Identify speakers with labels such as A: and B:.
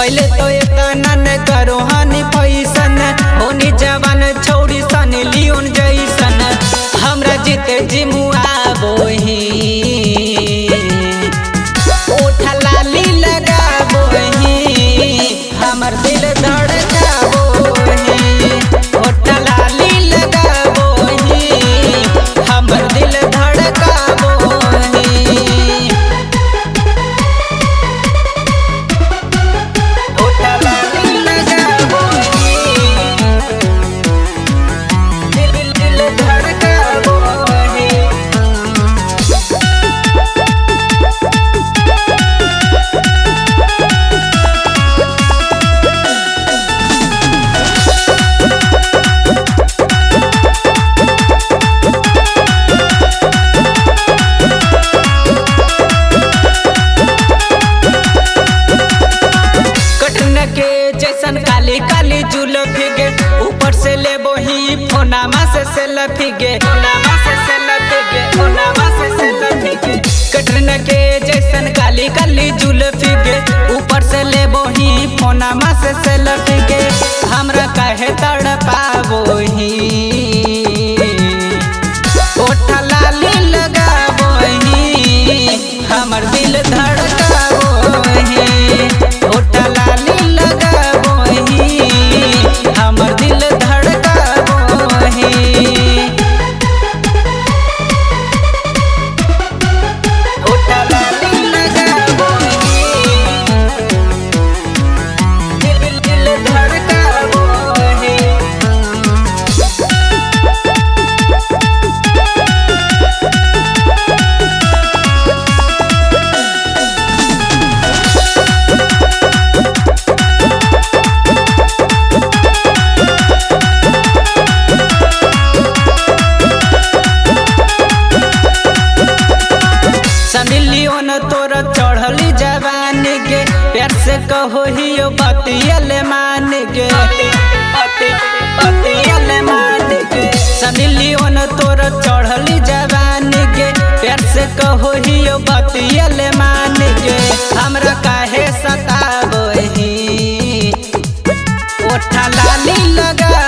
A: पहले तो इतना न करो हानि पैसन होनी जवान छोड़ी सन लियोन जैसन हमरा जीते जिमुआ बोही ओठा लाली लगा बोही हमर दिल धड़का बोही ओठा लाली लगा बोही हमर दिल धड़का बोही ओठा लाली लगा बोही दिल धड़का बोही के जैसन काली काली जुल्फी गे ऊपर से ले बोही फोनामा से सेल्फी गे फोनामा से सेल्फी गे फोनामा से सेल्फी गे कटरीना के जैसन काली काली जुल्फी गे ऊपर से ले बोही फोनामा से सेल्फी गे हमरा काहे तड़पाबोही ओठा लाली लगाबोही हमर दिल धड़काबोही ओठा लाली हमर दिल धड़का बोही ओठा लाली लगा बोही दिल धड़का बोही समिलियोन तोर चढ़ली जवान गे प्यार से कहो हियो बतियल मान गे बतियल मान गे समिलियोन तोर चढ़ली जवान गे प्यार से कहो हियो बतियल मान गे हमरा काहे सताबोही ओठा लाली लगा